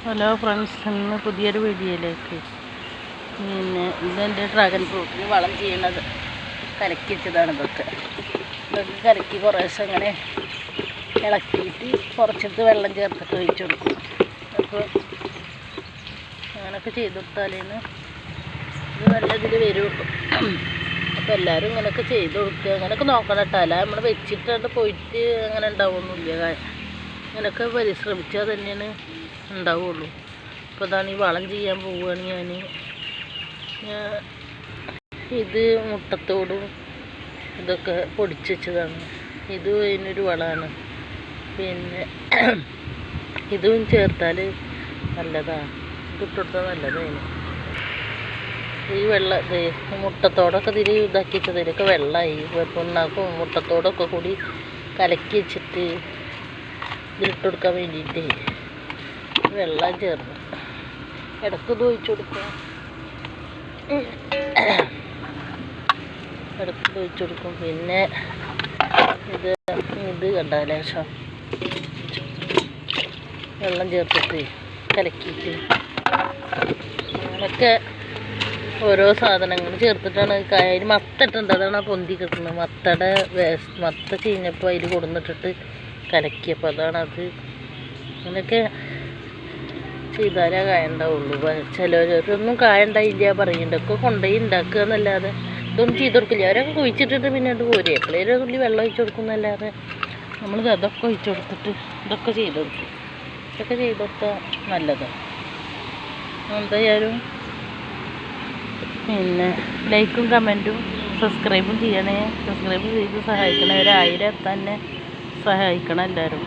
Hello friends, ഇന്ന് പുതിയൊരു വീഡിയോയിലേക്ക്. ഇതെൻ്റെ ഡ്രാഗൺ ഫ്രൂട്ടിന് വളം ചെയ്യണത് കലക്കി വെച്ചതാണ്. ഇതൊക്കെ കലക്കി കുറേശ്ശെ അങ്ങനെ ഇളക്കിയിട്ട് കുറച്ചെടുത്ത് വെള്ളം ചേർത്തിട്ട് ഒഴിച്ചു കൊടുക്കും. അപ്പോൾ അങ്ങനെയൊക്കെ ചെയ്ത് കൊടുത്താലേന്ന് ഇത് നല്ല ഇതിൽ വരുള്ളൂ. അപ്പോൾ എല്ലാവരും ഇങ്ങനെയൊക്കെ ചെയ്ത് കൊടുക്കുക, അങ്ങനെയൊക്കെ നോക്കണം കേട്ടോ. അല്ല നമ്മൾ വെച്ചിട്ടുണ്ട് പോയിട്ട് അങ്ങനെ ഉണ്ടാവുമൊന്നുമില്ല. ഇങ്ങനെയൊക്കെ പരിശ്രമിച്ചാൽ തന്നെയാണ് ഉണ്ടാവുള്ളൂ. അപ്പോൾ അതാണ് ഈ വളം ചെയ്യാൻ പോവുകയാണ് ഞാൻ. ഇത് മുട്ടത്തോടും ഇതൊക്കെ പൊടിച്ച് വെച്ചതാണ്. ഇത് അതിനൊരു വളമാണ്. പിന്നെ ഇതും ചേർത്താൽ നല്ലതാണ്. ഇതിട്ട് കൊടുത്താൽ നല്ലതാണ്. ഈ വെള്ളം മുട്ടത്തോടൊക്കെ ഇതിൽ ഇതാക്കി വെച്ചത് ഇതിലൊക്കെ വെള്ളമായി പിണ്ണാക്കും മുട്ടത്തോടൊക്കെ കൂടി കലക്കി വെച്ചിട്ട് ഇതിലിട്ട് കൊടുക്കാൻ വേണ്ടിയിട്ട് വെള്ളം ചേർന്ന് ഇടയ്ക്ക് ഇത് ഒഴിച്ചു കൊടുക്കും. പിന്നെ ഇത് കണ്ട ലേശം വെള്ളം ചേർത്തിട്ട് കലക്കിയിട്ട് അങ്ങനെയൊക്കെ ഓരോ സാധനങ്ങൾ ചേർത്തിട്ടാണ് അതിൽ മത്ത ഇട്ടുണ്ട്. അതാണ് ആ പൊന്തി കിട്ടുന്നത്. മത്ത ചീഞ്ഞപ്പോൾ അതിൽ കൊടുന്നിട്ടിട്ട് കലക്കിയപ്പോൾ അതാണത്. അങ്ങനെയൊക്കെ ചെയ്താലേ കായ ഉണ്ടാവുള്ളൂ. ചിലരൊന്നും കായ ഉണ്ടായില്ല പറയുന്നുണ്ടൊക്കെ കൊണ്ടുപോയി ഉണ്ടാക്കുക എന്നല്ലാതെ ഇതൊന്നും ചെയ്ത് കൊടുക്കില്ല. അവരൊക്കെ കുഴിച്ചിട്ടിട്ട് പിന്നെ അത് പോരെ എപ്പോഴേലും തുള്ളി വെള്ളം ഒഴിച്ചു കൊടുക്കുന്നല്ലാതെ നമ്മൾ അതൊക്കെ ഒഴിച്ചു കൊടുത്തിട്ട് ഇതൊക്കെ ചെയ്ത് കൊടുക്കും. ഇതൊക്കെ ചെയ്ത് കൊടുത്താൽ നല്ലതാണ്. എന്തായാലും പിന്നെ ലൈക്കും കമൻറ്റും സബ്സ്ക്രൈബും ചെയ്യണേ. സബ്സ്ക്രൈബ് ചെയ്ത് സഹായിക്കണേ. 1000 തന്നെ സഹായിക്കണം എല്ലാവരും.